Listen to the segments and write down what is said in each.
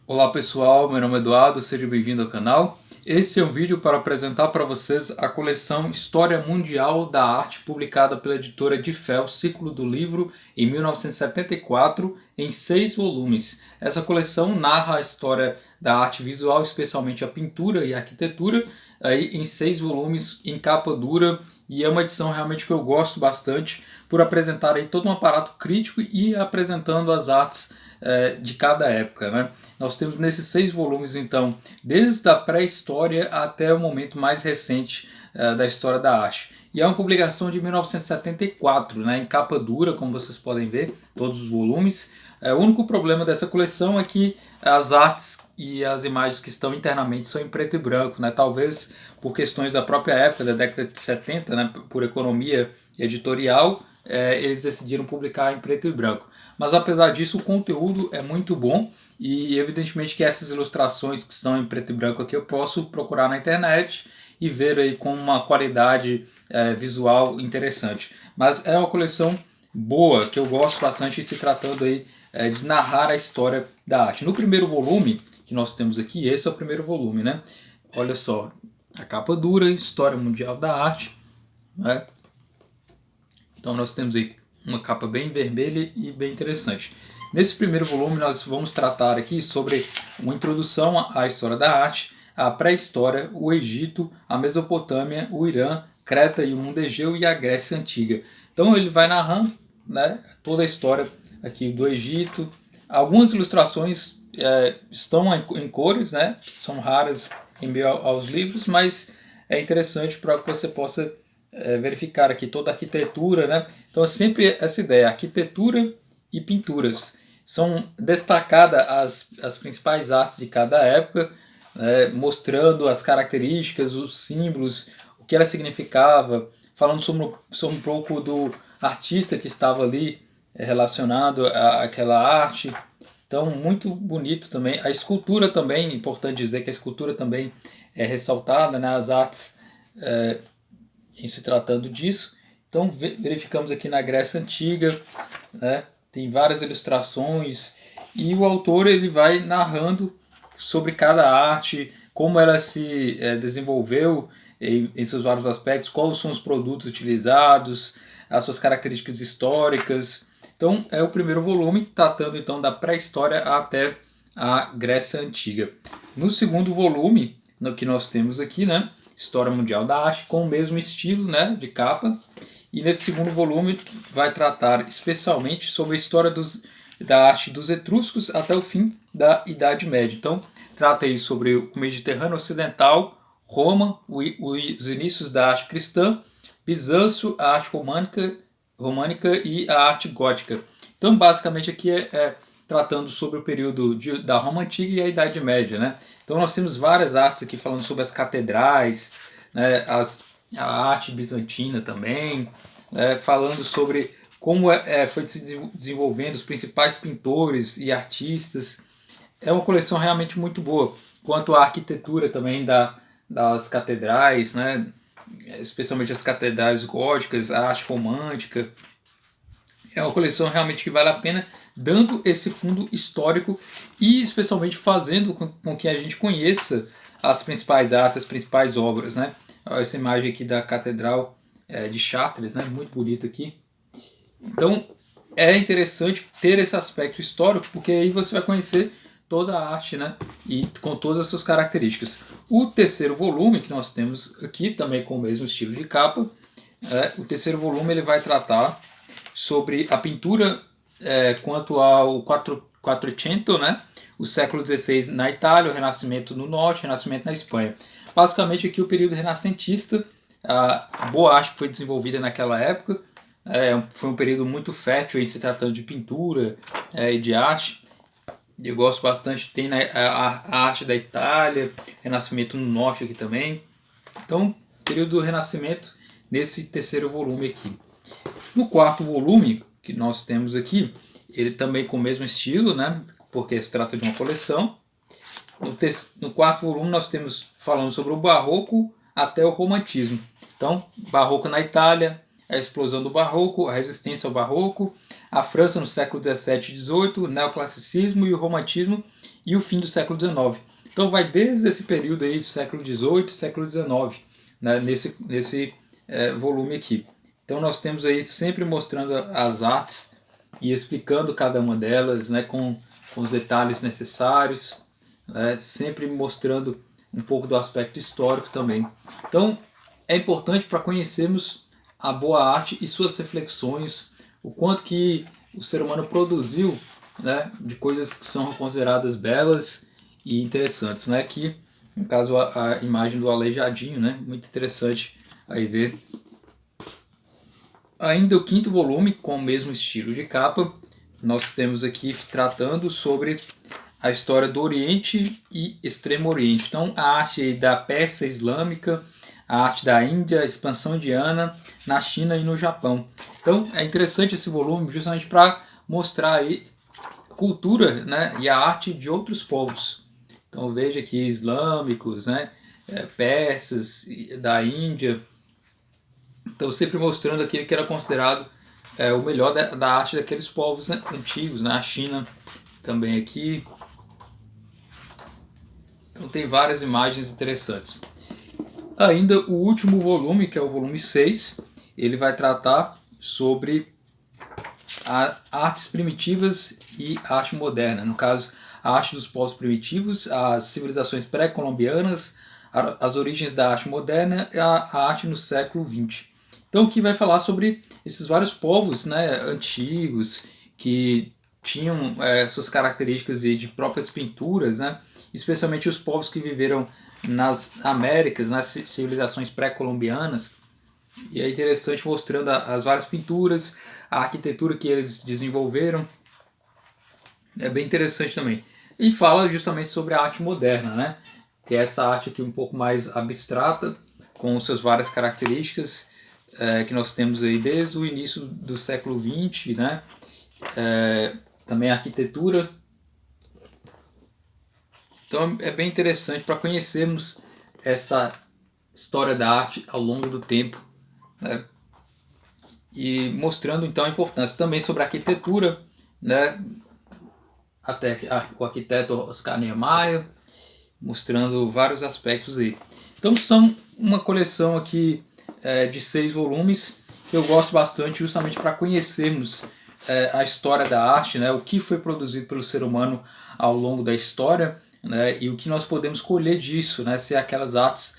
Olá pessoal, meu nome é Eduardo, seja bem-vindo ao canal. Esse é um vídeo para apresentar para vocês a coleção História Mundial da Arte, publicada pela editora de Fel, Ciclo do Livro, em 1974, em 6 volumes. Essa coleção narra a história da arte visual, especialmente a pintura e a arquitetura, aí em 6 volumes, em capa dura, e é uma edição realmente que eu gosto bastante, por apresentar aí todo um aparato crítico e apresentando as artes de cada época, né? Nós temos nesses 6 volumes, então, desde a pré-história até o momento mais recente da história da arte. E é uma publicação de 1974, né, em capa dura, como vocês podem ver, todos os volumes. O único problema dessa coleção é que as artes e as imagens que estão internamente são em preto e branco, né? Talvez por questões da própria época, da década de 70, né, por economia editorial, eles decidiram publicar em preto e branco. Mas apesar disso, o conteúdo é muito bom e evidentemente que essas ilustrações que estão em preto e branco aqui eu posso procurar na internet e ver aí com uma qualidade visual interessante. Mas é uma coleção boa, que eu gosto bastante se tratando aí de narrar a história da arte. No primeiro volume que nós temos aqui, esse é o primeiro volume, né? Olha só, a capa dura, História Mundial da Arte, né? Então nós temos aí uma capa bem vermelha e bem interessante. Nesse primeiro volume nós vamos tratar aqui sobre uma introdução à história da arte, a pré-história, o Egito, a Mesopotâmia, o Irã, Creta e o mundo Egeu e a Grécia Antiga. Então ele vai narrando, né, toda a história aqui do Egito. Algumas ilustrações estão em cores, né, são raras em meio aos livros, mas é interessante para que você possa verificar aqui toda a arquitetura, né? Então é sempre essa ideia, arquitetura e pinturas. São destacadas as principais artes de cada época, né, mostrando as características, os símbolos, o que ela significava, falando sobre um pouco do artista que estava ali relacionado àquela arte. Então, muito bonito também. A escultura também, é importante dizer que a escultura também é ressaltada, né? As artes em se tratando disso. Então verificamos aqui na Grécia Antiga, né, tem várias ilustrações e o autor ele vai narrando sobre cada arte, como ela se desenvolveu em seus vários aspectos, quais são os produtos utilizados, as suas características históricas. Então é o primeiro volume tratando então da pré-história até a Grécia Antiga. No segundo volume, no que nós temos aqui, né, História Mundial da Arte, com o mesmo estilo, né, de capa. E nesse segundo volume vai tratar especialmente sobre a história da arte dos etruscos até o fim da Idade Média. Então, trata aí sobre o Mediterrâneo Ocidental, Roma, os inícios da arte cristã, Bizâncio, a arte românica e a arte gótica. Então, basicamente aqui tratando sobre o período da Roma Antiga e a Idade Média, né? Então nós temos várias artes aqui falando sobre as catedrais, né, a arte bizantina também, falando sobre como foi se desenvolvendo os principais pintores e artistas. É uma coleção realmente muito boa. Quanto à arquitetura também das catedrais, né, especialmente as catedrais góticas, a arte romântica. É uma coleção realmente que vale a pena, dando esse fundo histórico e especialmente fazendo com que a gente conheça as principais artes, as principais obras, né? Essa imagem aqui da Catedral de Chartres, né? Muito bonita aqui. Então é interessante ter esse aspecto histórico, porque aí você vai conhecer toda a arte, né? E com todas as suas características. O terceiro volume que nós temos aqui, também com o mesmo estilo de capa, o terceiro volume ele vai tratar sobre a pintura quanto ao Quattrocento, né? O século XVI na Itália, o Renascimento no Norte, o Renascimento na Espanha. Basicamente aqui o período renascentista, a boa arte que foi desenvolvida naquela época, foi um período muito fértil em se tratando de pintura e de arte. Eu gosto bastante, tem a arte da Itália, Renascimento no Norte aqui também. Então, período do Renascimento nesse terceiro volume aqui. No quarto volume, que nós temos aqui, ele também com o mesmo estilo, né, porque se trata de uma coleção. No quarto volume nós temos falando sobre o Barroco até o Romantismo. Então, Barroco na Itália, a explosão do Barroco, a resistência ao Barroco, a França no século XVII e XVIII, o neoclassicismo e o romantismo e o fim do século XIX. Então vai desde esse período aí do século XVIII e século XIX, né, nesse volume aqui. Então nós temos aí sempre mostrando as artes e explicando cada uma delas, né, com os detalhes necessários, né, sempre mostrando um pouco do aspecto histórico também. Então é importante para conhecermos a boa arte e suas reflexões, o quanto que o ser humano produziu, né, de coisas que são consideradas belas e interessantes, né? Aqui, no caso, a imagem do Aleijadinho, né? Muito interessante aí ver. Ainda o quinto volume, com o mesmo estilo de capa, nós temos aqui tratando sobre a história do Oriente e Extremo Oriente. Então, a arte da Pérsia Islâmica, a arte da Índia, a expansão indiana, na China e no Japão. Então, é interessante esse volume justamente para mostrar aí a cultura, né, e a arte de outros povos. Então, veja aqui islâmicos, né, persas, da Índia. Então, sempre mostrando aquilo que era considerado o melhor da arte daqueles povos antigos, né, a China também aqui. Então, tem várias imagens interessantes. Ainda o último volume, que é o volume 6, ele vai tratar sobre artes primitivas e arte moderna. No caso, a arte dos povos primitivos, as civilizações pré-colombianas, as origens da arte moderna e a arte no século XX. Então, aqui vai falar sobre esses vários povos, né, antigos, que tinham suas características de próprias pinturas, né, especialmente os povos que viveram nas Américas, nas civilizações pré-colombianas. E é interessante mostrando as várias pinturas, a arquitetura que eles desenvolveram. É bem interessante também. E fala justamente sobre a arte moderna, né? Que é essa arte aqui um pouco mais abstrata, com suas várias características, que nós temos aí desde o início do século XX, né? Também a arquitetura. Então é bem interessante para conhecermos essa história da arte ao longo do tempo, né? E mostrando então a importância também sobre a arquitetura, né? Até o arquiteto Oscar Niemeyer, mostrando vários aspectos aí. Então são uma coleção aqui de 6 volumes que eu gosto bastante justamente para conhecermos a história da arte, né? O que foi produzido pelo ser humano ao longo da história, né? E o que nós podemos colher disso, né? Se aquelas artes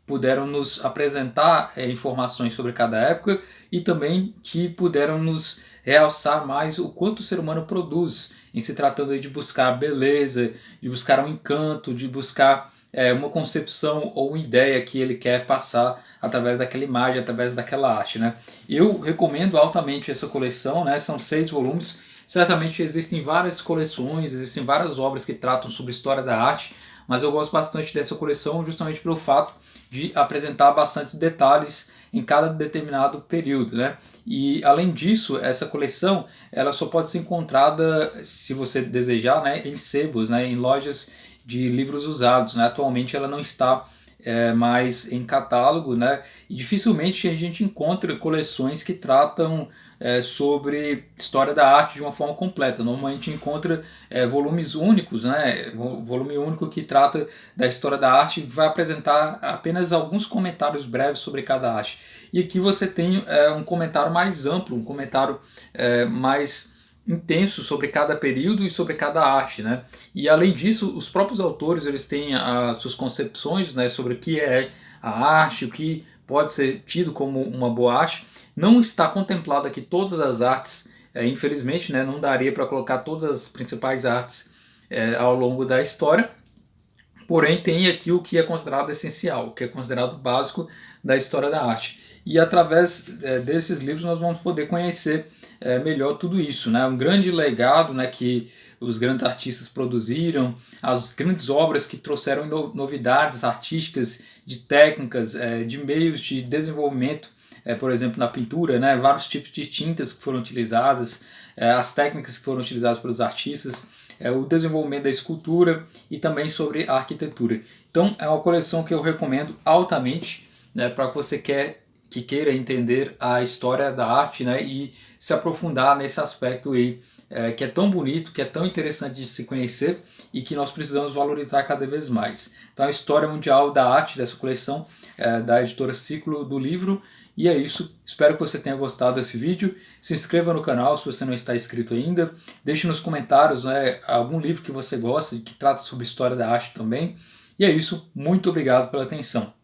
puderam nos apresentar informações sobre cada época e também que puderam nos realçar mais o quanto o ser humano produz, em se tratando de buscar beleza, de buscar um encanto, de buscar uma concepção ou uma ideia que ele quer passar através daquela imagem, através daquela arte, né? Eu recomendo altamente essa coleção, né? São 6 volumes. Certamente existem várias coleções, existem várias obras que tratam sobre a história da arte, mas eu gosto bastante dessa coleção justamente pelo fato de apresentar bastante detalhes em cada determinado período, né? E além disso, essa coleção ela só pode ser encontrada, se você desejar, né, em sebos, né, em lojas de livros usados, né? Atualmente ela não está mais em catálogo, né? E dificilmente a gente encontra coleções que tratam sobre história da arte de uma forma completa. Normalmente encontra volumes únicos, né? Volume único que trata da história da arte e vai apresentar apenas alguns comentários breves sobre cada arte. E aqui você tem um comentário mais amplo, um comentário mais intenso sobre cada período e sobre cada arte, né? E além disso, os próprios autores eles têm as suas concepções, né, sobre o que é a arte, o que pode ser tido como uma boa arte. Não está contemplado aqui todas as artes, infelizmente, né, não daria para colocar todas as principais artes ao longo da história. Porém, tem aqui o que é considerado essencial, o que é considerado básico da história da arte. E através desses livros nós vamos poder conhecer melhor tudo isso, né? Um grande legado, né, que os grandes artistas produziram, as grandes obras que trouxeram novidades artísticas, de técnicas, de meios de desenvolvimento, por exemplo, na pintura, né? Vários tipos de tintas que foram utilizadas, as técnicas que foram utilizadas pelos artistas, o desenvolvimento da escultura e também sobre a arquitetura. Então é uma coleção que eu recomendo altamente, né, para que você que queira entender a história da arte, né, e se aprofundar nesse aspecto aí, que é tão bonito, que é tão interessante de se conhecer e que nós precisamos valorizar cada vez mais. Então, a história mundial da arte dessa coleção da editora Ciclo do Livro. E é isso, espero que você tenha gostado desse vídeo. Se inscreva no canal se você não está inscrito ainda. Deixe nos comentários, né, algum livro que você gosta, que trata sobre história da arte também. E é isso, muito obrigado pela atenção.